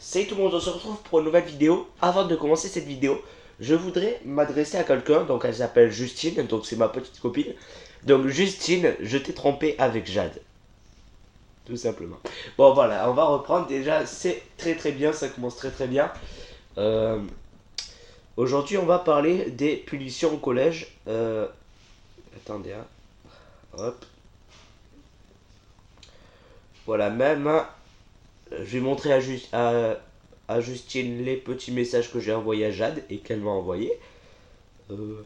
Salut tout le monde, on se retrouve pour une nouvelle vidéo. Avant de commencer cette vidéo, je voudrais m'adresser à quelqu'un, donc elle s'appelle Justine, donc c'est ma petite copine. Donc Justine, je t'ai trompé avec Jade, tout simplement. Bon voilà, on va reprendre déjà, c'est très très bien, ça commence très très bien. Euh, Aujourd'hui on va parler des punitions au collège. Attendez, hein. Hop. Voilà, même, hein, je vais montrer à Justine les petits messages que j'ai envoyés à Jade et qu'elle m'a envoyé. Euh,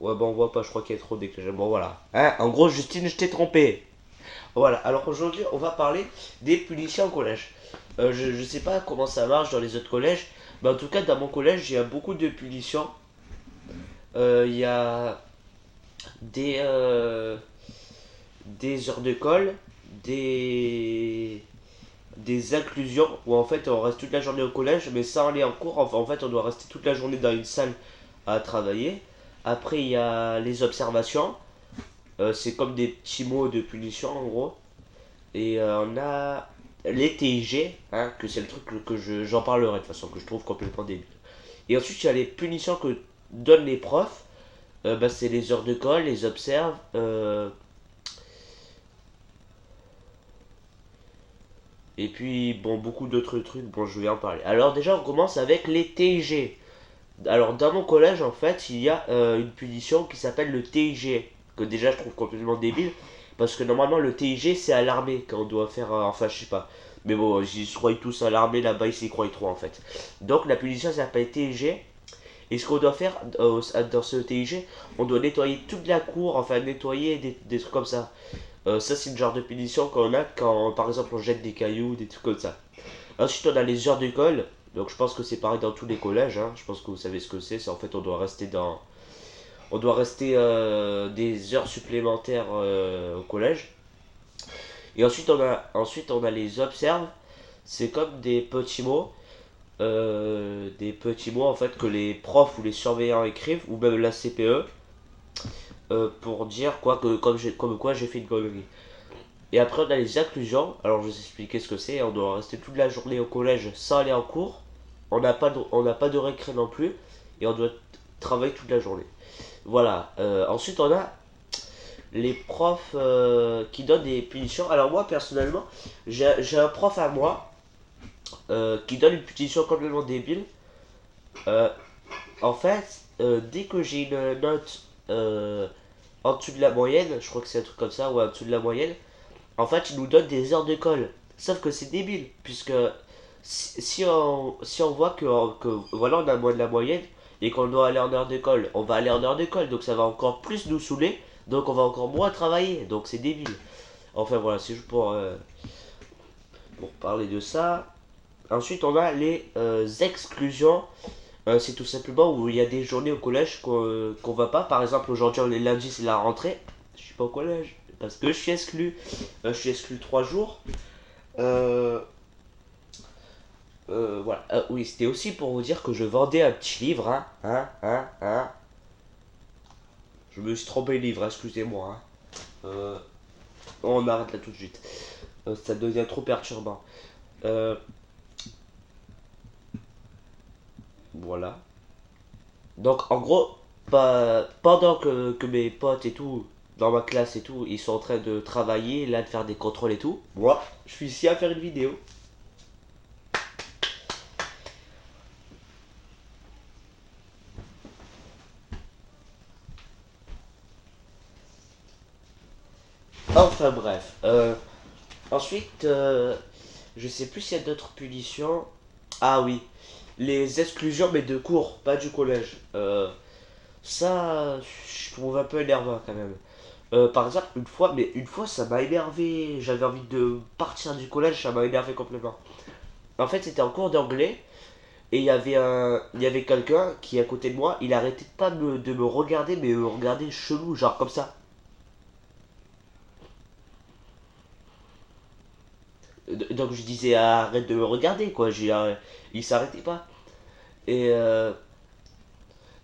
Ouais, bon, on voit pas, je crois qu'il y a trop d'éclairage. Bon, voilà. Hein, en gros, Justine, je t'ai trompé. Voilà, alors aujourd'hui, on va parler des punitions au collège. Je sais pas comment ça marche dans les autres collèges, mais en tout cas, dans mon collège, il y a beaucoup de punitions. Il y a des, euh, des heures de colle, des, des inclusions, où en fait, on reste toute la journée au collège, mais sans aller en cours. Enfin, en fait, on doit rester toute la journée dans une salle à travailler. Après, il y a les observations. C'est comme des petits mots de punition en gros. Et on a les TIG, hein, que c'est le truc j'en parlerai de toute façon, que je trouve complètement débile. Et ensuite, il y a les punitions que donnent les profs. Bah, c'est les heures de colle, les observes. Et puis, bon, beaucoup d'autres trucs. Bon, je vais en parler. Alors, déjà, on commence avec les TIG. Alors, dans mon collège, en fait, il y a une punition qui s'appelle le TIG. Que déjà, je trouve complètement débile. Parce que normalement, le TIG, c'est à l'armée quand on doit faire. Enfin, je sais pas. Mais bon, ils se croient tous à l'armée là-bas, ils s'y croient trop en fait. Donc, la punition s'appelle TIG. Et ce qu'on doit faire dans ce TIG, on doit nettoyer toute la cour, enfin, nettoyer des trucs comme ça. Ça, c'est le genre de punition qu'on a quand, par exemple, on jette des cailloux, des trucs comme ça. Ensuite, on a les heures d'école. Donc, je pense que c'est pareil dans tous les collèges. Hein. Je pense que vous savez ce que c'est. C'est en fait, on doit rester des heures supplémentaires au collège. Et ensuite, on a les observes. C'est comme des petits mots en fait que les profs ou les surveillants écrivent, ou même la CPE, pour dire quoi que comme quoi j'ai fait une connerie. Et après, on a les inclusions. Alors, je vais vous expliquer ce que c'est. On doit rester toute la journée au collège sans aller en cours. On n'a pas de récré non plus. Et on doit travailler toute la journée. Voilà. Ensuite, on a les profs qui donnent des punitions. Alors, moi, personnellement, j'ai un prof à moi qui donne une punition complètement débile. Euh, En fait, dès que j'ai une note en dessous de la moyenne, je crois que c'est un truc comme ça, ou en dessous de la moyenne, en fait, il nous donne des heures de colle. Sauf que c'est débile, puisque si on voit que voilà, on a moins de la moyenne et qu'on doit aller en heure de colle, on va aller en heure de colle, donc ça va encore plus nous saouler, donc on va encore moins travailler, donc c'est débile. Enfin voilà, c'est juste pour parler de ça. Ensuite, on a les exclusions. C'est tout simplement où il y a des journées au collège qu'on va pas. Par exemple, aujourd'hui, on est lundi, c'est la rentrée. Je suis pas au collège parce que je suis exclu. Je suis exclu 3 jours. Euh, voilà. Oui, c'était aussi pour vous dire que je vendais un petit livre. Hein. Je me suis trompé de livre, excusez-moi. Hein. On arrête là tout de suite. Ça devient trop perturbant. Euh, voilà. Donc, en gros, pendant que mes potes et tout, dans ma classe et tout, ils sont en train de travailler, là, de faire des contrôles et tout, moi, je suis ici à faire une vidéo. Enfin, bref. Ensuite, je sais plus s'il y a d'autres punitions. Ah oui, les exclusions, mais de cours, pas du collège. Ça, je trouve un peu énervant quand même. Par exemple, une fois, ça m'a énervé. J'avais envie de partir du collège, ça m'a énervé complètement. En fait, c'était en cours d'anglais. Et il y avait quelqu'un qui est à côté de moi, il arrêtait pas de me regarder, mais me regarder chelou, genre comme ça. Donc je disais arrête de me regarder, quoi. Il s'arrêtait pas. Et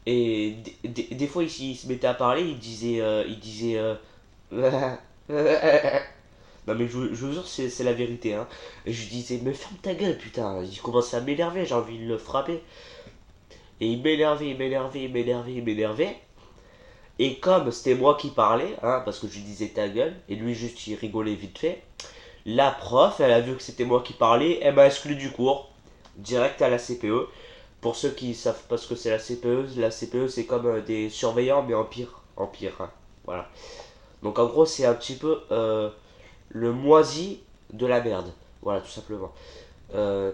Et des fois, il se mettait à parler, non mais je vous jure, c'est la vérité, hein. Et je lui disais, mais ferme ta gueule, putain. Il commençait à m'énerver, j'ai envie de le frapper. Et il m'énervait, il m'énervait, il m'énervait, il m'énervait. Et comme c'était moi qui parlais, hein, parce que je lui disais ta gueule, et lui juste il rigolait vite fait, la prof, elle a vu que c'était moi qui parlais, elle m'a exclu du cours, direct à la CPE. Pour ceux qui savent pas ce que c'est la CPE c'est comme des surveillants mais en pire, hein. Voilà. Donc en gros c'est un petit peu le moisi de la merde. Voilà tout simplement. Euh,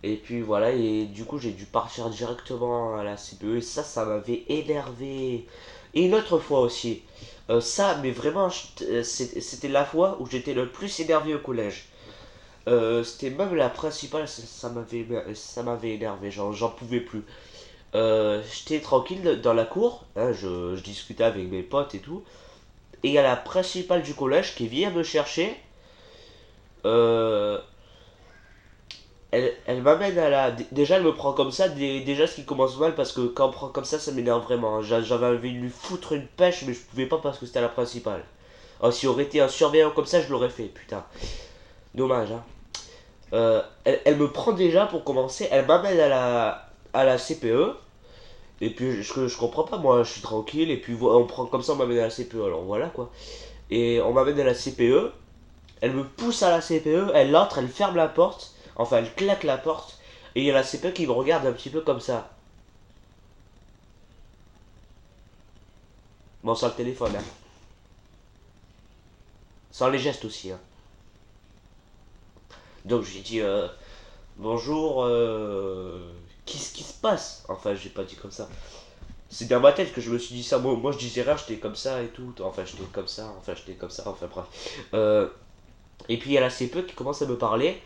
et puis voilà, et du coup j'ai dû partir directement à la CPE et ça m'avait énervé. Et une autre fois aussi, ça mais vraiment c'était la fois où j'étais le plus énervé au collège. C'était même la principale, ça m'avait énervé, j'en pouvais plus. J'étais tranquille dans la cour, hein, je discutais avec mes potes et tout. Et il y a la principale du collège qui vient me chercher. Euh, elle m'amène à la. Déjà, elle me prend comme ça. Déjà, ce qui commence mal parce que quand on me prend comme ça m'énerve vraiment, hein. J'avais envie de lui foutre une pêche, mais je pouvais pas parce que c'était la principale. Oh, si aurait été un surveillant comme ça, je l'aurais fait, putain. Dommage, hein. Elle me prend déjà pour commencer. Elle m'amène à la CPE. Et puis je comprends pas, moi je suis tranquille. Et puis on prend comme ça, on m'amène à la CPE. Alors voilà quoi. Et on m'amène à la CPE. Elle me pousse à la CPE. Elle entre, elle ferme la porte. Enfin, elle claque la porte. Et il y a la CPE qui me regarde un petit peu comme ça. Bon, sans le téléphone, hein. Sans les gestes aussi, hein. Donc j'ai dit bonjour, qu'est-ce qui se passe? Enfin, j'ai pas dit comme ça. C'est dans ma tête que je me suis dit ça. Moi je disais rien, j'étais comme ça et tout. Enfin, j'étais comme ça, enfin, j'étais comme ça, enfin, bref. Euh, et puis il y a la CPE qui commence à me parler.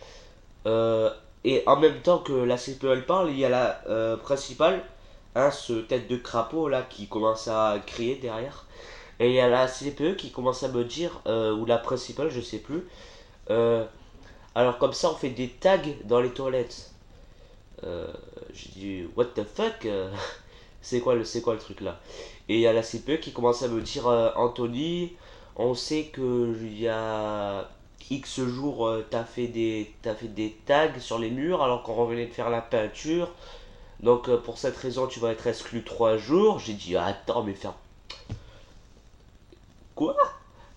Euh, et en même temps que la CPE elle parle, il y a la principale, hein, ce tête de crapaud là qui commence à crier derrière. Et il y a la CPE qui commence à me dire, ou la principale, je sais plus. euh, alors comme ça on fait des tags dans les toilettes. Euh, j'ai dit what the fuck, c'est quoi le truc là? Et il y a la CPE qui commence à me dire Anthony, on sait que il y a X jours t'as fait des tags sur les murs alors qu'on revenait de faire la peinture. Donc pour cette raison tu vas être exclu 3 jours. J'ai dit attends mais faire quoi?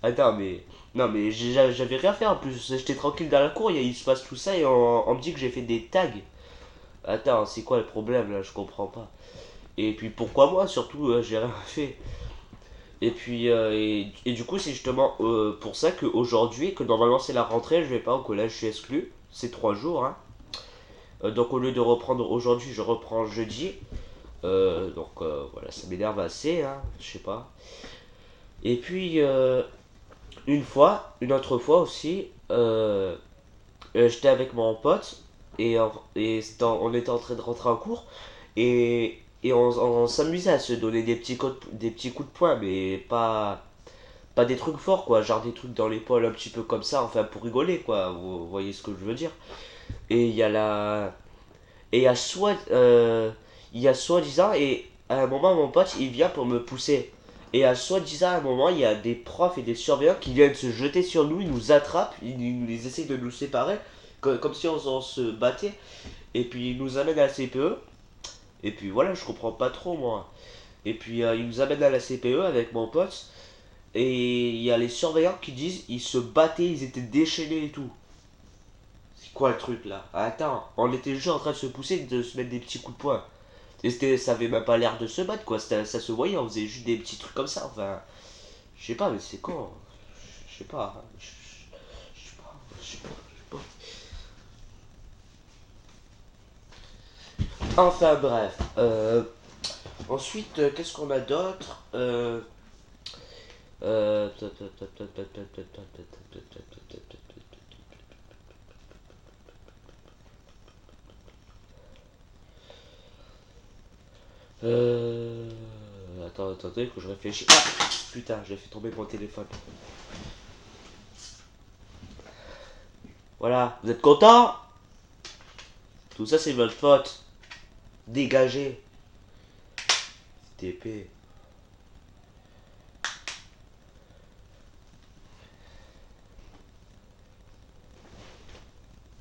Attends mais non mais j'avais rien fait en plus. J'étais tranquille dans la cour, il se passe tout ça et on me dit que j'ai fait des tags. Attends, c'est quoi le problème là? Je comprends pas. Et puis pourquoi moi surtout, j'ai rien fait. Et puis et du coup c'est justement pour ça qu'aujourd'hui, que normalement c'est la rentrée, je vais pas au collège, je suis exclu. C'est 3 jours, hein. Donc au lieu de reprendre aujourd'hui, je reprends jeudi. Donc voilà, ça m'énerve assez, hein, je sais pas. Et puis une autre fois aussi, j'étais avec mon pote on était en train de rentrer en cours et on s'amusait à se donner des petits coups de poing, mais pas des trucs forts quoi, genre des trucs dans l'épaule un petit peu comme ça, enfin pour rigoler quoi, vous voyez ce que je veux dire. Et il y a la. Et il y a soi-disant, et à un moment mon pote il vient pour me pousser. Et à soi-disant à un moment il y a des profs et des surveillants qui viennent se jeter sur nous, ils nous attrapent, ils essayent de nous séparer, comme si on se battait. Et puis ils nous amènent à la CPE. Et puis voilà, je comprends pas trop moi. Et puis ils nous amènent à la CPE avec mon pote. Et il y a les surveillants qui disent ils se battaient, ils étaient déchaînés et tout. C'est quoi le truc là? Attends, on était juste en train de se pousser, de se mettre des petits coups de poing. Et ça avait même pas l'air de se battre quoi, ça se voyait, on faisait juste des petits trucs comme ça. Enfin, je sais pas, mais c'est con. Je sais pas. Je sais pas, je sais pas, je sais pas. Enfin bref. Ensuite, qu'est-ce qu'on a d'autre? Euh, Euh... attendez, que je réfléchisse. Ah putain, j'ai fait tomber mon téléphone. Voilà, vous êtes content? Tout ça c'est votre faute. Dégagez. TP.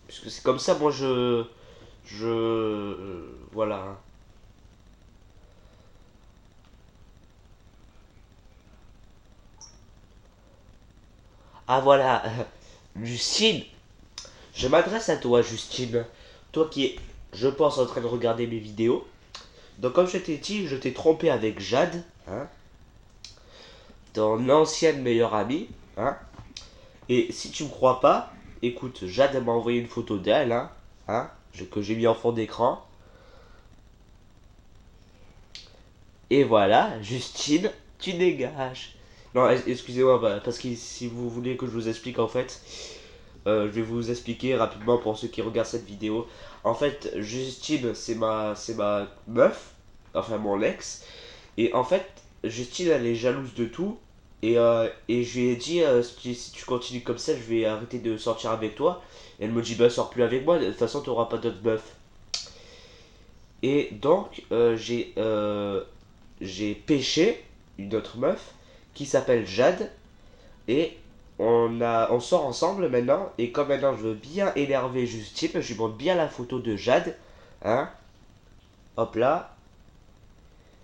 Puisque c'est comme ça, moi voilà, hein. Ah voilà, Justine, je m'adresse à toi, Justine. Toi qui es, je pense, en train de regarder mes vidéos. Donc comme je t'ai dit, je t'ai trompé avec Jade, hein, ton ancienne meilleure amie, hein. Et si tu me crois pas, écoute, Jade m'a envoyé une photo d'elle, que j'ai mis en fond d'écran. Et voilà, Justine, tu dégages. Non, excusez-moi, parce que si vous voulez que je vous explique en fait, je vais vous expliquer rapidement pour ceux qui regardent cette vidéo. En fait, Justine, c'est ma meuf, enfin mon ex. Et en fait, Justine, elle est jalouse de tout. Et je lui ai dit, si tu continues comme ça, je vais arrêter de sortir avec toi. Et elle me dit, bah sors plus avec moi, de toute façon, t'auras pas d'autres meufs. Et donc, j'ai pêché une autre meuf qui s'appelle Jade. Et on sort ensemble maintenant. Et comme maintenant je veux bien énerver Justine, je lui montre bien la photo de Jade. Hein. Hop là.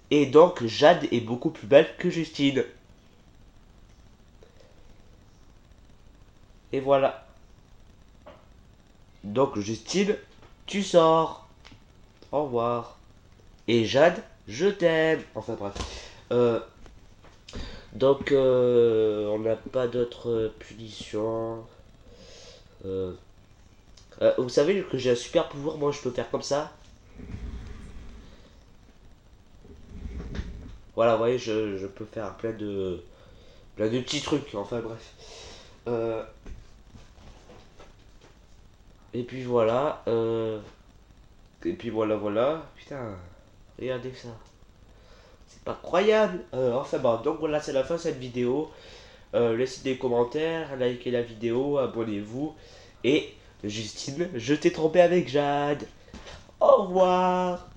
Et donc Jade est beaucoup plus belle que Justine. Et voilà. Donc Justine, tu sors. Au revoir. Et Jade, je t'aime. Enfin bref. Euh, on n'a pas d'autres punitions. Euh, vous savez que j'ai un super pouvoir, moi je peux faire comme ça. Voilà, vous voyez, je peux faire plein de petits trucs, enfin bref. Euh, et puis voilà, voilà. Putain, regardez ça. C'est pas croyable. Enfin bon, donc voilà, c'est la fin de cette vidéo. Laissez des commentaires, likez la vidéo, abonnez-vous. Et Justine, je t'ai trompé avec Jade. Au revoir.